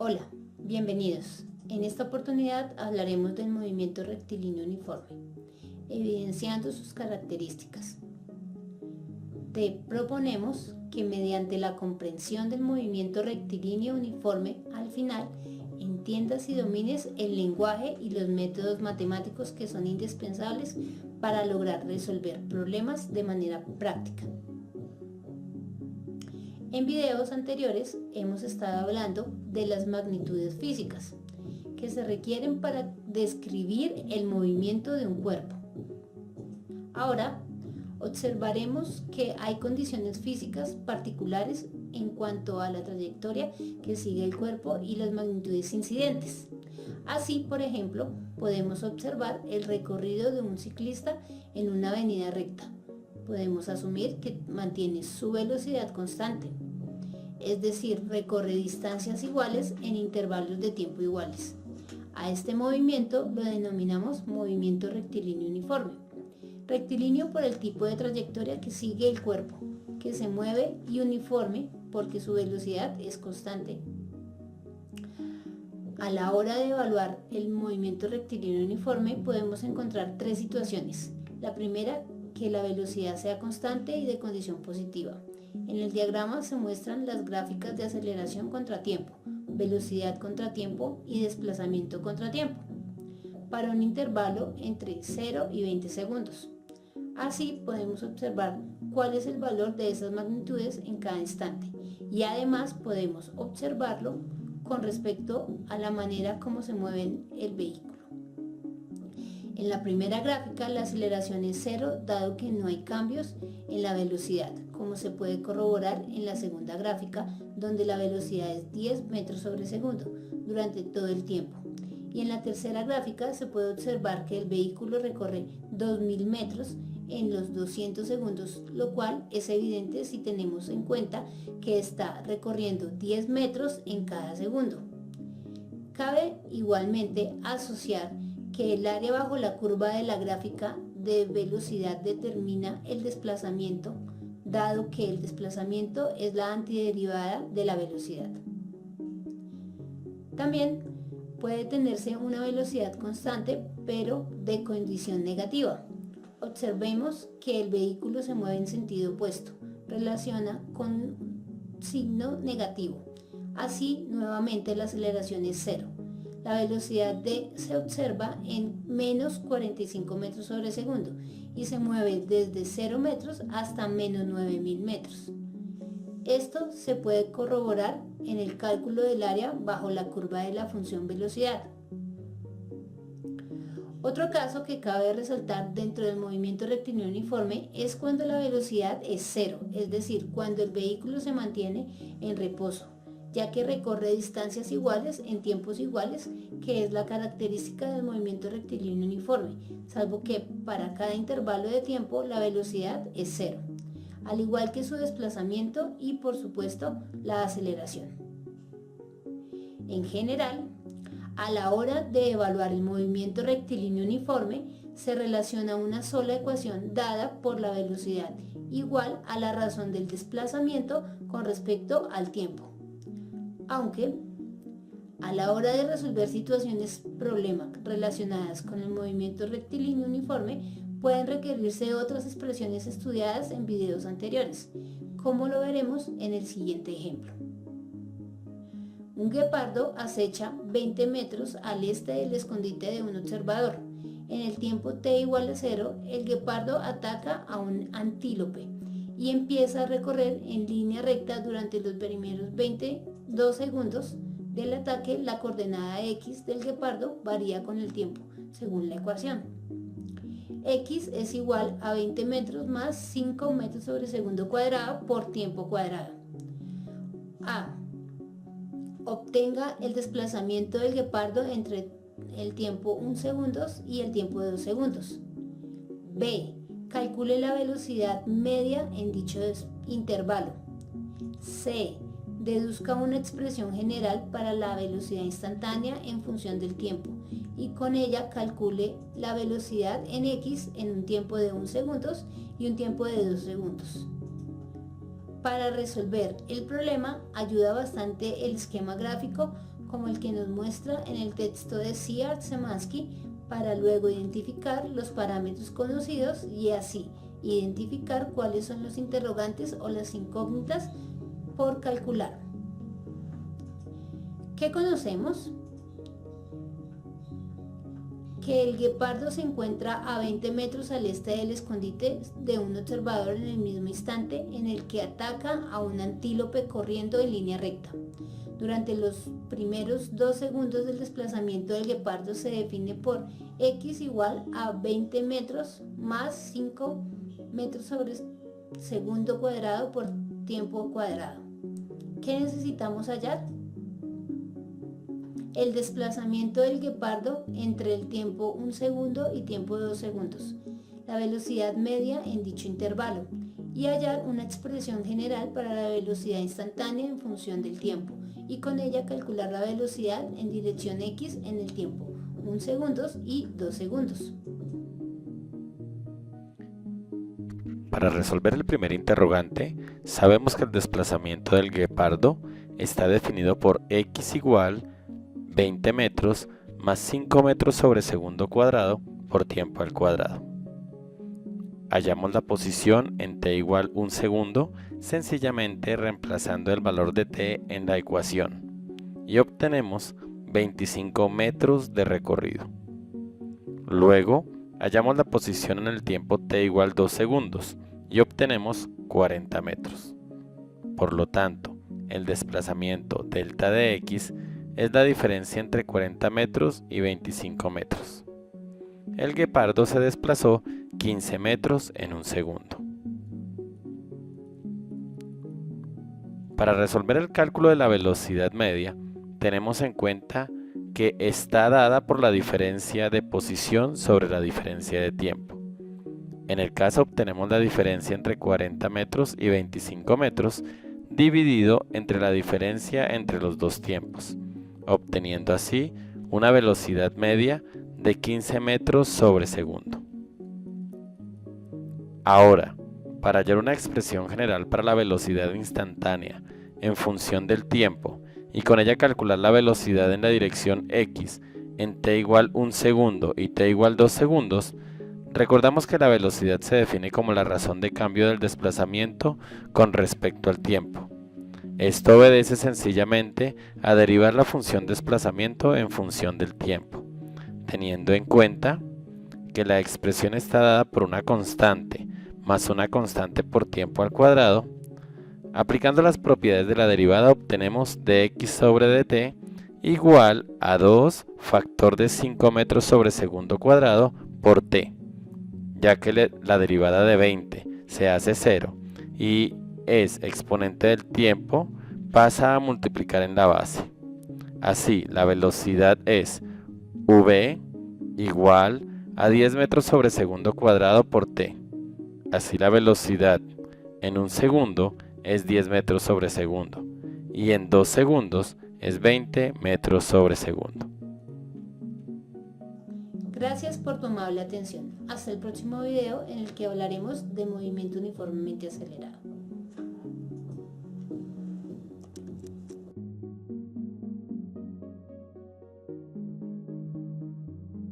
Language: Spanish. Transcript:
Hola, bienvenidos. En esta oportunidad hablaremos del movimiento rectilíneo uniforme, evidenciando sus características. Te proponemos que mediante la comprensión del movimiento rectilíneo uniforme, al final, entiendas y domines el lenguaje y los métodos matemáticos que son indispensables para lograr resolver problemas de manera práctica. En videos anteriores hemos estado hablando de las magnitudes físicas que se requieren para describir el movimiento de un cuerpo. Ahora observaremos que hay condiciones físicas particulares en cuanto a la trayectoria que sigue el cuerpo y las magnitudes incidentes. Así, por ejemplo, podemos observar el recorrido de un ciclista en una avenida recta. Podemos asumir que mantiene su velocidad constante, es decir, recorre distancias iguales en intervalos de tiempo iguales. A este movimiento lo denominamos movimiento rectilíneo uniforme. Rectilíneo por el tipo de trayectoria que sigue el cuerpo, que se mueve, y uniforme porque su velocidad es constante. A la hora de evaluar el movimiento rectilíneo uniforme podemos encontrar tres situaciones. La primera, que la velocidad sea constante y de condición positiva. En el diagrama se muestran las gráficas de aceleración contra tiempo, velocidad contra tiempo y desplazamiento contra tiempo, para un intervalo entre 0 y 20 segundos. Así podemos observar cuál es el valor de esas magnitudes en cada instante, y además podemos observarlo con respecto a la manera como se mueve el vehículo. En la primera gráfica la aceleración es 0 dado que no hay cambios en la velocidad, como se puede corroborar en la segunda gráfica, donde la velocidad es 10 metros sobre segundo durante todo el tiempo. Y en la tercera gráfica se puede observar que el vehículo recorre 2000 metros en los 200 segundos, lo cual es evidente si tenemos en cuenta que está recorriendo 10 metros en cada segundo. Cabe igualmente asociar que el área bajo la curva de la gráfica de velocidad determina el desplazamiento, dado que el desplazamiento es la antiderivada de la velocidad. También puede tenerse una velocidad constante, pero de condición negativa. Observemos que el vehículo se mueve en sentido opuesto, relaciona con signo negativo. Así, nuevamente la aceleración es 0. La velocidad se observa en menos 45 metros sobre segundo y se mueve desde 0 metros hasta menos 9000 metros. Esto se puede corroborar en el cálculo del área bajo la curva de la función velocidad. Otro caso que cabe resaltar dentro del movimiento rectilíneo uniforme es cuando la velocidad es 0, es decir, cuando el vehículo se mantiene en reposo, ya que recorre distancias iguales en tiempos iguales, que es la característica del movimiento rectilíneo uniforme, salvo que para cada intervalo de tiempo la velocidad es 0, al igual que su desplazamiento y, por supuesto, la aceleración. En general, a la hora de evaluar el movimiento rectilíneo uniforme, se relaciona una sola ecuación dada por la velocidad igual a la razón del desplazamiento con respecto al tiempo. Aunque a la hora de resolver situaciones problema relacionadas con el movimiento rectilíneo uniforme pueden requerirse otras expresiones estudiadas en videos anteriores, como lo veremos en el siguiente ejemplo. Un guepardo acecha 20 metros al este del escondite de un observador. En el tiempo t igual a 0, el guepardo ataca a un antílope y empieza a recorrer en línea recta durante los primeros 22 segundos del ataque. La coordenada x del guepardo varía con el tiempo, según la ecuación. X es igual a 20 metros más 5 metros sobre segundo cuadrado por tiempo cuadrado. A. Obtenga el desplazamiento del guepardo entre el tiempo 1 segundos y el tiempo de 2 segundos. B. Calcule la velocidad media en dicho intervalo. C. Deduzca una expresión general para la velocidad instantánea en función del tiempo y con ella calcule la velocidad en x en un tiempo de 1 segundo y un tiempo de 2 segundos. Para resolver el problema ayuda bastante el esquema gráfico como el que nos muestra en el texto de C.R. Szymanski para luego identificar los parámetros conocidos y así identificar cuáles son los interrogantes o las incógnitas por calcular. ¿Qué conocemos? Que el guepardo se encuentra a 20 metros al este del escondite de un observador en el mismo instante en el que ataca a un antílope corriendo en línea recta. Durante los primeros 2 segundos del desplazamiento del guepardo se define por x igual a 20 metros más 5 metros sobre segundo cuadrado por tiempo cuadrado. ¿Qué necesitamos hallar? El desplazamiento del guepardo entre el tiempo 1 segundo y tiempo 2 segundos, la velocidad media en dicho intervalo y hallar una expresión general para la velocidad instantánea en función del tiempo y con ella calcular la velocidad en dirección X en el tiempo 1 segundo y 2 segundos. Para resolver el primer interrogante, sabemos que el desplazamiento del guepardo está definido por x igual 20 metros más 5 metros sobre segundo cuadrado por tiempo al cuadrado. Hallamos la posición en t igual 1 segundo, sencillamente reemplazando el valor de t en la ecuación, y obtenemos 25 metros de recorrido. Luego, hallamos la posición en el tiempo t igual 2 segundos, y obtenemos 40 metros. Por lo tanto, el desplazamiento delta de x es la diferencia entre 40 metros y 25 metros. El guepardo se desplazó 15 metros en 1 segundo. Para resolver el cálculo de la velocidad media, tenemos en cuenta que está dada por la diferencia de posición sobre la diferencia de tiempo. En el caso obtenemos la diferencia entre 40 metros y 25 metros dividido entre la diferencia entre los dos tiempos, obteniendo así una velocidad media de 15 metros sobre segundo. Ahora, para hallar una expresión general para la velocidad instantánea en función del tiempo y con ella calcular la velocidad en la dirección X en t igual 1 segundo y t igual 2 segundos, recordamos que la velocidad se define como la razón de cambio del desplazamiento con respecto al tiempo. Esto obedece sencillamente a derivar la función desplazamiento en función del tiempo, teniendo en cuenta que la expresión está dada por una constante más una constante por tiempo al cuadrado. Aplicando las propiedades de la derivada obtenemos dx sobre dt igual a 2 factor de 5 metros sobre segundo cuadrado por t, ya que la derivada de 20 se hace 0 y es exponente del tiempo, pasa a multiplicar en la base. Así, la velocidad es v igual a 10 metros sobre segundo cuadrado por t. Así, la velocidad en 1 segundo es 10 metros sobre segundo y en 2 segundos es 20 metros sobre segundo. Gracias por tu amable atención. Hasta el próximo video en el que hablaremos de movimiento uniformemente acelerado.